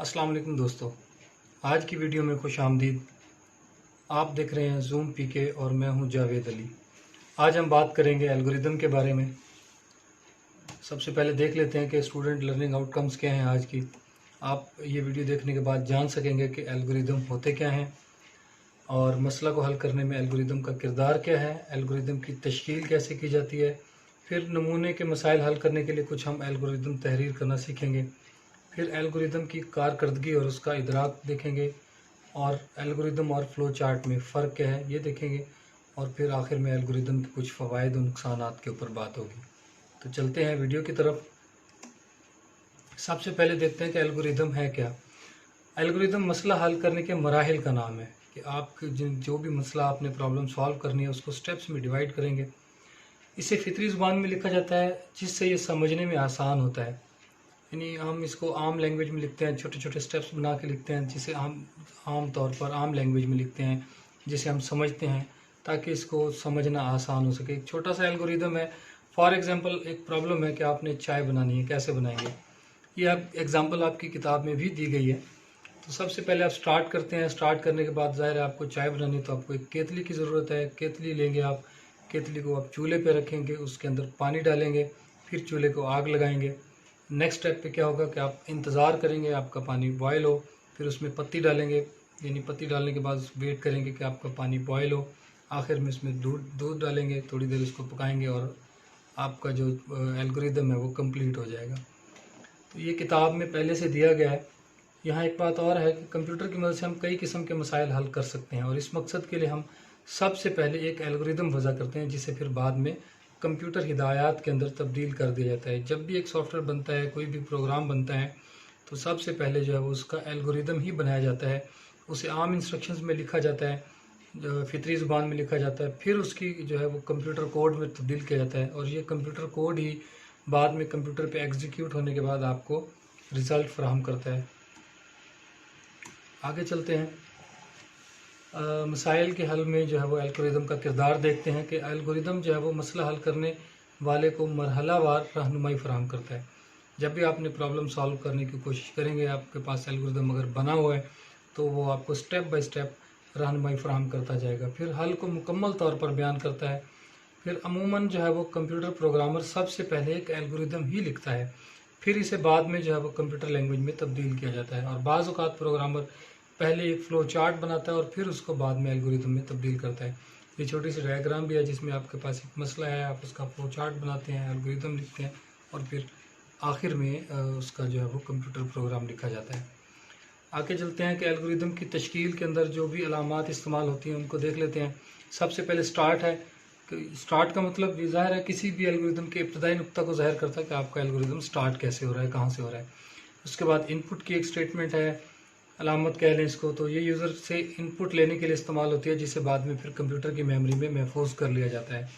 अस्सलाम वालेकुम दोस्तों, आज की वीडियो में खुश आमदीद। आप देख रहे हैं जूम पीके और मैं हूं जावेद अली। आज हम बात करेंगे एल्गोरिदम के बारे में। सबसे पहले देख लेते हैं कि स्टूडेंट लर्निंग आउटकम्स क्या हैं आज की। आप ये वीडियो देखने के बाद जान सकेंगे कि एल्गोरिदम होते क्या हैं और मसला को हल करने में एल्गोरिदम का किरदार क्या है, एल्गोरिदम की तश्कील कैसे की जाती है। फिर नमूने के मसाइल हल करने के लिए कुछ हम एल्गोरिदम तहरीर करना सीखेंगे। फिर एल्गोरिदम की कारकर्दगी और उसका इदराक देखेंगे और एल्गोरिदम और फ़्लो चार्ट में फ़र्क क्या है ये देखेंगे। और फिर आखिर में एल्गोरिदम के कुछ फ़वाइद और नुकसानात के ऊपर बात होगी। तो चलते हैं वीडियो की तरफ। सबसे पहले देखते हैं कि एल्गोरिदम है क्या। एल्गोरिदम मसला हल करने के मराहिल का नाम है कि आप जो भी मसला आपने प्रॉब्लम सॉल्व करनी है उसको स्टेप्स में डिवाइड करेंगे। इसे फितरी ज़ुबान में लिखा जाता है जिससे ये समझने में आसान होता है। यानी हम इसको आम लैंग्वेज में लिखते हैं, छोटे छोटे स्टेप्स बना के लिखते हैं जिसे हम आम तौर पर आम लैंग्वेज में लिखते हैं, जिसे हम समझते हैं ताकि इसको समझना आसान हो सके। एक छोटा सा एल्गोरिदम है। फॉर एग्जांपल एक प्रॉब्लम है कि आपने चाय बनानी है, कैसे बनाएंगे। ये आप एग्जांपल आपकी किताब में भी दी गई है। तो सबसे पहले आप स्टार्ट करते हैं। स्टार्ट करने के बाद ज़ाहिर है आपको चाय बनानी है तो आपको एक केतली की ज़रूरत है। केतली लेंगे आप, केतली को आप चूल्हे पे रखेंगे, उसके अंदर पानी डालेंगे, फिर चूल्हे को आग लगाएंगे। नेक्स्ट स्टेप पे क्या होगा कि आप इंतज़ार करेंगे आपका पानी बॉयल हो, फिर उसमें पत्ती डालेंगे, यानी पत्ती डालने के बाद वेट करेंगे कि आपका पानी बॉयल हो। आखिर में इसमें दूध डालेंगे, थोड़ी देर इसको पकाएंगे और आपका जो एल्गोरिदम है वो कंप्लीट हो जाएगा। तो ये किताब में पहले से दिया गया है। यहाँ एक बात और है कि कंप्यूटर की मदद से हम कई किस्म के मसाइल हल कर सकते हैं और इस मकसद के लिए हम सबसे पहले एक एल्गोरिदम वज़ा करते हैं जिसे फिर बाद में कंप्यूटर हिदायत के अंदर तब्दील कर दिया जाता है। जब भी एक सॉफ्टवेयर बनता है, कोई भी प्रोग्राम बनता है, तो सबसे पहले जो है वो उसका एल्गोरिदम ही बनाया जाता है। उसे आम इंस्ट्रक्शंस में लिखा जाता है, जो फितरी ज़ुबान में लिखा जाता है, फिर उसकी जो है वो कंप्यूटर कोड में तब्दील किया जाता है और ये कंप्यूटर कोड ही बाद में कंप्यूटर पे एग्जीक्यूट होने के बाद आपको रिज़ल्ट फराहम करता है। आगे चलते हैं। मसाइल के हल में जो है वो एल्गोरिदम का किरदार देखते हैं कि एल्गोरिदम जो है वो मसला हल करने वाले को मरहलावार रहनुमाई फराहम करता है। जब भी आपने प्रॉब्लम सॉल्व करने की कोशिश करेंगे, आपके पास एल्गोरिदम अगर बना हुआ है तो वो आपको स्टेप बाय स्टेप रहनुमाई फराहम करता जाएगा, फिर हल को मुकम्मल तौर पर बयान करता है। फिर अमूमन जो है वो कंप्यूटर प्रोग्रामर सबसे पहले एक एल्गोरिदम ही लिखता है, फिर इसे बाद में जो है वो कंप्यूटर लैंग्वेज में तब्दील किया जाता है। और बाज़ औक़ात प्रोग्रामर पहले एक फ़्लो चार्ट बनाता है और फिर उसको बाद में एल्गोरिदम में तब्दील करता है। ये छोटी सी डायग्राम भी है जिसमें आपके पास एक मसला है, आप उसका फ़्लो चार्ट बनाते हैं, एल्गोरिदम लिखते हैं और फिर आखिर में उसका जो है वो कंप्यूटर प्रोग्राम लिखा जाता है। आगे चलते हैं कि एल्गोरिदम की तश्कील के अंदर जो भी अलामात इस्तेमाल होती हैं उनको देख लेते हैं। सबसे पहले स्टार्ट है। स्टार्ट का मतलब ज़ाहिर है किसी भी एल्गोरिदम के इब्तदाई नुक्ता को ज़ाहिर करता है कि आपका एल्गोरिदम स्टार्ट कैसे हो रहा है, कहाँ से हो रहा है। उसके बाद इनपुट की एक स्टेटमेंट है, अलामत कह लें इसको, तो ये यूज़र से इनपुट लेने के लिए इस्तेमाल होती है जिसे बाद में फिर कंप्यूटर की मेमोरी में महफूज कर लिया जाता है।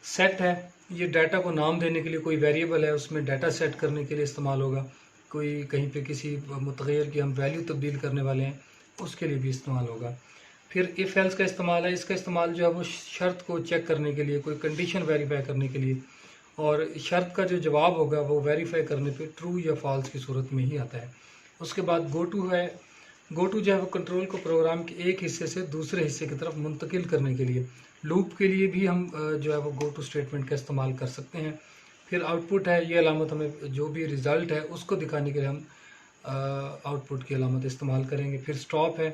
सेट है, ये डाटा को नाम देने के लिए, कोई वेरिएबल है उसमें डाटा सेट करने के लिए इस्तेमाल होगा। कोई कहीं पे किसी मुतग़य्यर की हम वैल्यू तब्दील करने वाले हैं उसके लिए भी इस्तेमाल होगा। फिर इफ़ एल्स का इस्तेमाल है, इसका इस्तेमाल जो है वो शर्त को चेक करने के लिए, कोई कंडीशन वेरीफाई करने के लिए, और शर्त का जो जवाब होगा वो वेरीफाई करने पे ट्रू या फॉल्स की सूरत में ही आता है। उसके बाद गो टू है। गो टू जो है वो कंट्रोल को प्रोग्राम के एक हिस्से से दूसरे हिस्से की तरफ मुंतकिल करने के लिए, लूप के लिए भी हम जो है वो गो टू स्टेटमेंट का इस्तेमाल कर सकते हैं। फिर आउटपुट है, ये अलामत हमें जो भी रिज़ल्ट है उसको दिखाने के लिए हम आउटपुट की अलामत इस्तेमाल करेंगे। फिर स्टॉप है,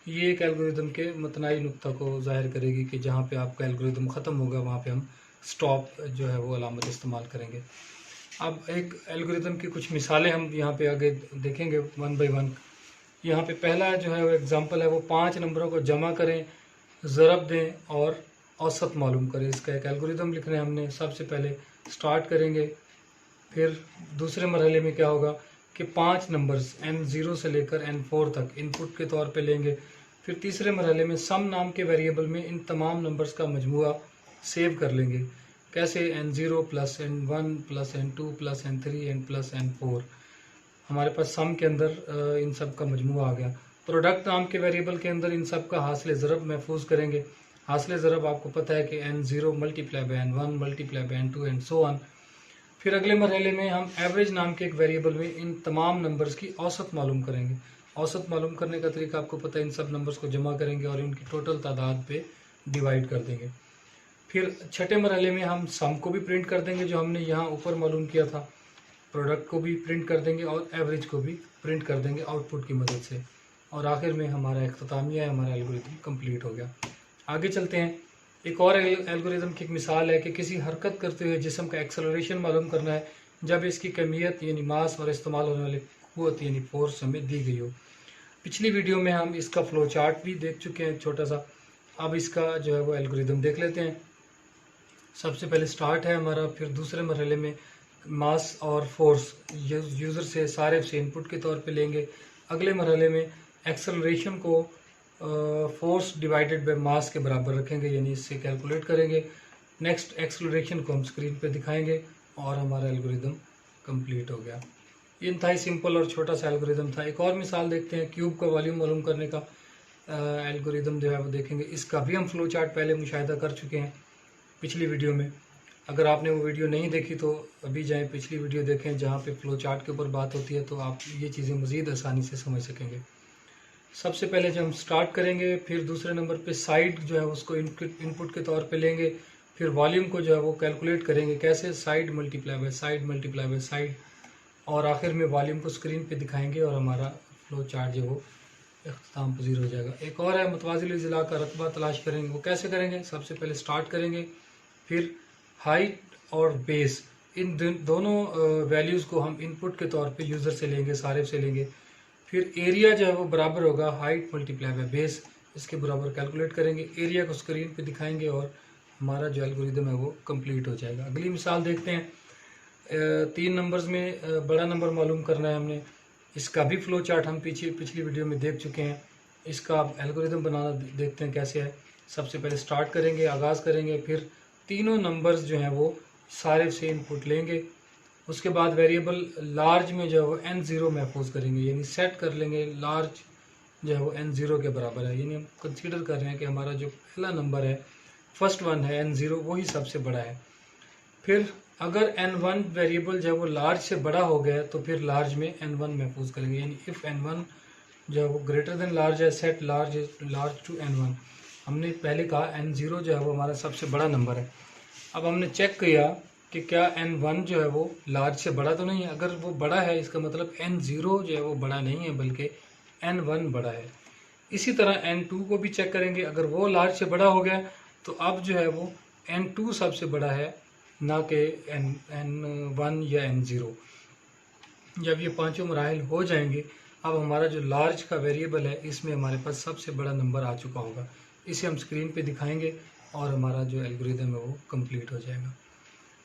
ये एक एल्गोरिदम के मतनाई नुक्ता को ज़ाहिर करेगी कि जहाँ पे आपका एल्गोरिदम ख़त्म होगा वहाँ पे हम स्टॉप जो है वो अलामत इस्तेमाल करेंगे। अब एक एल्गोरिदम की कुछ मिसालें हम यहाँ पे आगे देखेंगे वन बाय वन। यहाँ पे पहला जो है वो एग्जांपल है, वो 5 नंबरों को जमा करें, ज़रब दें और औसत मालूम करें। इसका एक एल्गोरिदम लिखना है हमने। सबसे पहले स्टार्ट करेंगे, फिर दूसरे मरहले में क्या होगा कि 5 नंबर्स N0 से लेकर N4 तक इनपुट के तौर पे लेंगे। फिर तीसरे मरहले में सम नाम के वेरिएबल में इन तमाम नंबर्स का मजमुआ सेव कर लेंगे। कैसे? N0 plus N1 plus N2 plus N3 N plus N4। हमारे पास सम के अंदर इन सब का मजमुआ आ गया। प्रोडक्ट नाम के वेरिएबल के अंदर इन सब का हासिल ज़रब महफूज करेंगे। हासिल ज़रब आपको पता है कि N0 multiply by N1 multiply by N2 and so on. फिर अगले मरहले में हम एवरेज नाम के एक वेरिएबल में इन तमाम नंबर्स की औसत मालूम करेंगे। औसत मालूम करने का तरीका आपको पता है, इन सब नंबर्स को जमा करेंगे और इनकी टोटल तादाद पे डिवाइड कर देंगे। फिर छठे मरहले में हम सम को भी प्रिंट कर देंगे जो हमने यहाँ ऊपर मालूम किया था, प्रोडक्ट को भी प्रिंट कर देंगे और एवरेज को भी प्रिंट कर देंगे आउटपुट की मदद से। और आखिर में हमारा इख्तितामिया है, हमारा एल्गोरिथम कंप्लीट हो गया। आगे चलते हैं। एक और एल्गोरिथम की एक मिसाल है कि किसी हरकत करते हुए जिस्म का एक्सेलरेशन मालूम करना है जब इसकी कमियत यानी मास और इस्तेमाल होने वाली क़ुव्वत यानी फोर्स हमें दी गई हो। पिछली वीडियो में हम इसका फ्लो चार्ट भी देख चुके हैं छोटा सा। अब इसका जो है वो एल्गोरिथम देख लेते हैं। सबसे पहले स्टार्ट है हमारा, फिर दूसरे मरहले में मास और फोर्स यूज़र से सारे से इनपुट के तौर पे लेंगे। अगले मरहले में एक्सेलरेशन को फोर्स डिवाइडेड बाय मास के बराबर रखेंगे, यानी इससे कैलकुलेट करेंगे। नेक्स्ट एक्सेलरेशन को हम स्क्रीन पे दिखाएंगे और हमारा एल्गोरिदम कंप्लीट हो गया। ये इंतहाई सिंपल और छोटा सा एल्गोरिदम था। एक और मिसाल देखते हैं, क्यूब का वॉल्यूम मालूम करने का एल्गोरिदम जो है वो देखेंगे। इसका भी हम फ्लो चार्ट पहले मुशाहिदा कर चुके हैं पिछली वीडियो में। अगर आपने वो वीडियो नहीं देखी तो अभी जाएँ पिछली वीडियो देखें जहाँ पे फ्लो चार्ट के ऊपर बात होती है, तो आप ये चीज़ें मज़ीद आसानी से समझ सकेंगे। सबसे पहले जब हम स्टार्ट करेंगे, फिर दूसरे नंबर पे साइड जो है उसको इनपुट के तौर पे लेंगे। फिर वॉल्यूम को जो है वो कैलकुलेट करेंगे, कैसे, side multiply by side multiply by side, और आखिर में वॉल्यूम को स्क्रीन पे दिखाएंगे और हमारा फ्लो चार्ट जो वो इख्तिताम पजीर हो जाएगा। एक और है, मुतवाज़िल अज़ला का रकबा तलाश करेंगे। वो कैसे करेंगे? सबसे पहले स्टार्ट करेंगे, फिर हाइट और बेस, इन दोनों वैल्यूज़ को हम इनपुट के तौर पे यूज़र से लेंगे, सारिफ से लेंगे। फिर एरिया जो है वो बराबर होगा हाइट मल्टीप्लाई बाय बेस, इसके बराबर कैलकुलेट करेंगे। एरिया को स्क्रीन पे दिखाएंगे और हमारा जो एल्गोरिदम है वो कंप्लीट हो जाएगा। अगली मिसाल देखते हैं। 3 नंबर्स में बड़ा नंबर मालूम करना है हमने। इसका भी फ्लो चार्ट हम पिछली वीडियो में देख चुके हैं। इसका एल्गोरिदम बनाना देखते हैं कैसे है। सबसे पहले स्टार्ट करेंगे, आगाज़ करेंगे, फिर तीनों नंबर्स जो हैं वो सारे से इनपुट लेंगे। उसके बाद वेरिएबल लार्ज में जो है वो n0 महफूज करेंगे, यानी सेट कर लेंगे लार्ज जो है वो n0 के बराबर है। यानी हम कंसीडर कर रहे हैं कि हमारा जो पहला नंबर है, फर्स्ट वन है n0, वही सबसे बड़ा है। फिर अगर n1 वेरिएबल जो है वो लार्ज से बड़ा हो गया तो फिर लार्ज में n1 महफूज करेंगे, यानी इफ़ n1 जो है वो ग्रेटर देन लार्ज है, सेट लार्ज टू n1। हमने पहले कहा n0 जो है वो हमारा सबसे बड़ा नंबर है। अब हमने चेक किया कि क्या n1 जो है वो लार्ज से बड़ा तो नहीं है। अगर वो बड़ा है इसका मतलब n0 जो है वो बड़ा नहीं है बल्कि n1 बड़ा है। इसी तरह n2 को भी चेक करेंगे, अगर वो लार्ज से बड़ा हो गया तो अब जो है वो n2 सबसे बड़ा है, ना कि n1 या n0। जब ये पांचों मराहिल हो जाएंगे, अब हमारा जो लार्ज का वेरिएबल है इसमें हमारे पास सबसे बड़ा नंबर आ चुका होगा। इसे हम स्क्रीन पे दिखाएंगे और हमारा जो एल्गोरिदम है वो कंप्लीट हो जाएगा।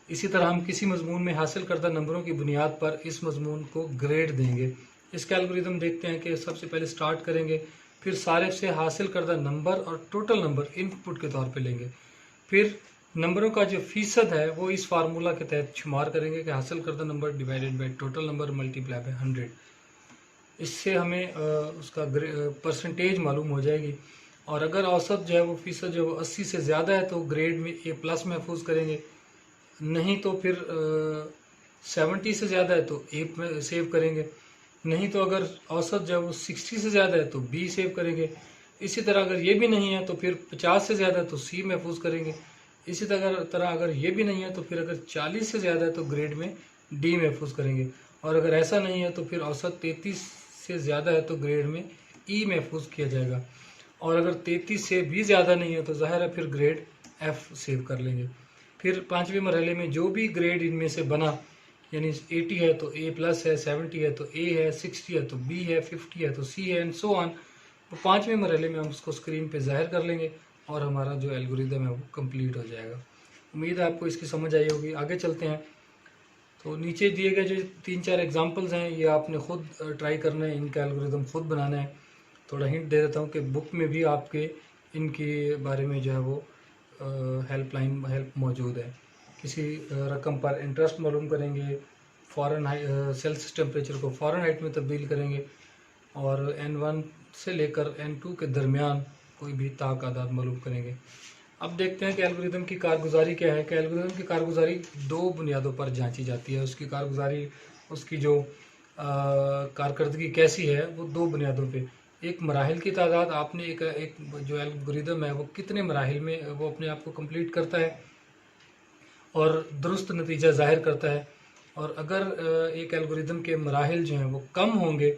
इसी तरह हम किसी मजमून में हासिल करदा नंबरों की बुनियाद पर इस मजमून को ग्रेड देंगे। इसका एल्गोरिदम देखते हैं कि सबसे पहले स्टार्ट करेंगे, फिर सारिफ से हासिल करदा नंबर और टोटल नंबर इनपुट के तौर पे लेंगे। फिर नंबरों का जो फीसद है वो इस फार्मूला के तहत शुमार करेंगे कि हासिल करदा number divided by total number multiply by 100। इससे हमें उसका परसेंटेज मालूम हो जाएगी। और अगर औसत जो है वो फीसद जो है वो 80 से ज़्यादा है तो ग्रेड में A+ महफूज करेंगे, नहीं तो फिर 70 से ज़्यादा है तो A में सेव करेंगे, नहीं तो अगर औसत जो है वो 60 से ज़्यादा है तो B सेव करेंगे। इसी तरह अगर ये भी नहीं है तो फिर 50 से ज़्यादा है तो C महफूज करेंगे। इसी तरह अगर ये भी नहीं है तो फिर अगर 40 से ज़्यादा है तो ग्रेड में D महफूज करेंगे। और अगर ऐसा नहीं है तो फिर औसत 33 से ज़्यादा है तो ग्रेड में E महफूज किया जाएगा। और अगर 33 से भी ज़्यादा नहीं है तो ज़ाहिर है फिर ग्रेड F सेव कर लेंगे। फिर पांचवें मरहले में जो भी ग्रेड इनमें से बना, यानी 80 है तो A+ है, 70 है तो A है, 60 है तो B है, 50 है तो C है, एंड सो ऑन। तो पांचवें मरहले में हम उसको स्क्रीन पे ज़ाहिर कर लेंगे और हमारा जो एल्गोरिदम है वो कंप्लीट हो जाएगा। उम्मीद है आपको इसकी समझ आई होगी। आगे चलते हैं। तो नीचे दिए गए जो 3-4 एग्जांपल्स हैं ये आपने खुद ट्राई करना है, इनका एल्गोरिदम खुद बनाना है। थोड़ा हिंट दे देता हूँ कि बुक में भी आपके इनके बारे में जो है वो हेल्प मौजूद है। किसी रकम पर इंटरेस्ट मालूम करेंगे, सेल्सियस टेम्परेचर को फ़ारेनहाइट में तब्दील करेंगे, और n1 से लेकर n2 के दरमियान कोई भी ताक आदाद मालूम करेंगे। अब देखते हैं कि एल्गोरिदम की कारगुजारी क्या है। कि एल्गोरिदम की कारगुजारी दो बुनियादों पर जांची जाती है। उसकी कारगुजारी, उसकी जो कारकर्दगी कैसी है, वो दो बुनियादों पे। एक मराहिल की तादाद, आपने एक जो एल्गोरिदम है वो कितने मराहिल में वो अपने आप को कंप्लीट करता है और दुरुस्त नतीजा ज़ाहिर करता है। और अगर एक एल्गोरिदम के मराहिल जो हैं वो कम होंगे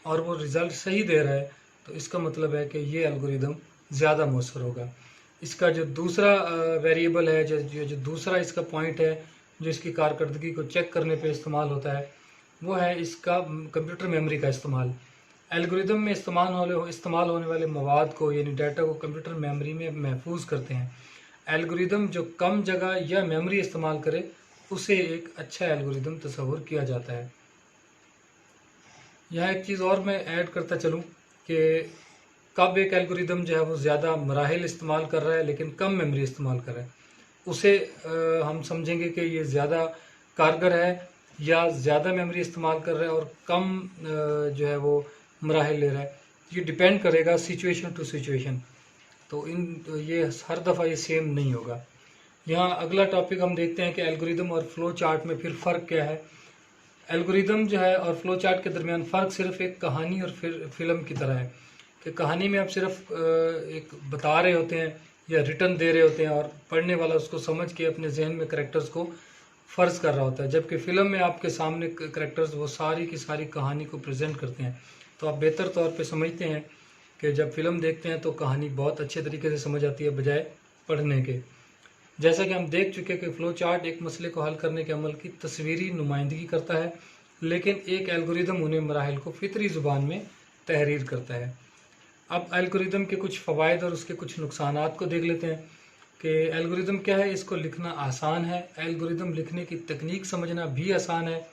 और वो रिज़ल्ट सही दे रहा है, तो इसका मतलब है कि ये एल्गोरिदम ज़्यादा मौसर होगा। इसका जो दूसरा वेरिएबल है, जो दूसरा इसका पॉइंट है जो इसकी कारकर्दगी को चेक करने पे इस्तेमाल होता है, वो है इसका कंप्यूटर मेमोरी का इस्तेमाल। एल्गोरिदम में इस्तेमाल होने वाले मवाद को, यानी डाटा को कंप्यूटर मेमोरी में महफूज करते हैं। एल्गोरिदम जो कम जगह या मेमोरी इस्तेमाल करे, उसे एक अच्छा एल्गोरिदम तस्वुर किया जाता है। यहाँ एक चीज़ और मैं ऐड करता चलूँ कि कब एक एल्गोरिदम जो है वो ज़्यादा मराहिल इस्तेमाल कर रहा है लेकिन कम मेमोरी इस्तेमाल कर रहा है, उसे हम समझेंगे कि ये ज़्यादा कारगर है या ज़्यादा मेमोरी इस्तेमाल कर रहा है और कम जो है वो मराहिल ले रहा है। ये डिपेंड करेगा सिचुएशन टू सिचुएशन। तो ये हर दफ़ा ये सेम नहीं होगा। यहाँ अगला टॉपिक हम देखते हैं कि एल्गोरिदम और फ्लो चार्ट में फिर फ़र्क क्या है। एल्गोरिदम जो है और फ्लो चार्ट के दरमियान फ़र्क सिर्फ एक कहानी और फिल्म की तरह है कि कहानी में आप सिर्फ एक बता रहे होते हैं या रिटर्न दे रहे होते हैं और पढ़ने वाला उसको समझ के अपने जहन में करैक्टर्स को फ़र्ज कर रहा होता है, जबकि फ़िल्म में आपके सामने करैक्टर्स वो सारी की सारी कहानी को प्रेजेंट करते हैं। तो आप बेहतर तौर पे समझते हैं कि जब फिल्म देखते हैं तो कहानी बहुत अच्छे तरीके से समझ आती है बजाय पढ़ने के। जैसा कि हम देख चुके कि फ़्लो चार्ट एक मसले को हल करने के अमल की तस्वीरी नुमाइंदगी करता है, लेकिन एक एल्गोरिदम उन्हें मराहिल को फितरी ज़ुबान में तहरीर करता है। अब एल्गोरिदम के कुछ फ़वाइद और उसके कुछ नुकसानात को देख लेते हैं कि एल्गोरिदम क्या है। इसको लिखना आसान है, एल्गोरिदम लिखने की तकनीक समझना भी आसान है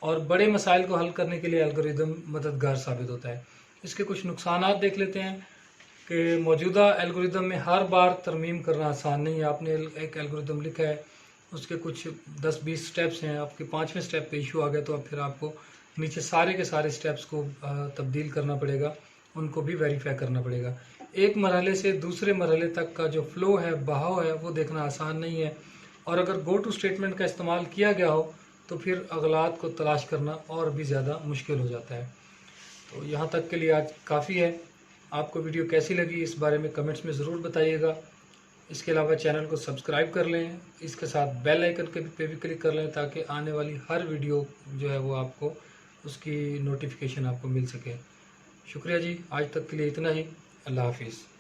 और बड़े मसाइल को हल करने के लिए एल्गोरिदम मददगार साबित होता है। इसके कुछ नुकसानात देख लेते हैं कि मौजूदा एल्गोरिदम में हर बार तरमीम करना आसान नहीं है। आपने एक एल्गोरिदम लिखा है, उसके कुछ 10-20 स्टेप्स हैं, आपके 5वें स्टेप पे इशू आ गया तो अब फिर आपको नीचे सारे के सारे स्टेप्स को तब्दील करना पड़ेगा, उनको भी वेरीफाई करना पड़ेगा। एक मरहले से दूसरे मरहले तक का जो फ़्लो है, बहाव है, वो देखना आसान नहीं है और अगर गो टू स्टेटमेंट का इस्तेमाल किया गया हो तो फिर अगलात को तलाश करना और भी ज़्यादा मुश्किल हो जाता है। तो यहाँ तक के लिए आज काफ़ी है। आपको वीडियो कैसी लगी इस बारे में कमेंट्स में ज़रूर बताइएगा। इसके अलावा चैनल को सब्सक्राइब कर लें, इसके साथ बेल आइकन पे भी क्लिक कर लें ताकि आने वाली हर वीडियो जो है वो आपको उसकी नोटिफिकेशन आपको मिल सके। शुक्रिया जी, आज तक के लिए इतना ही। अल्लाह हाफिज़।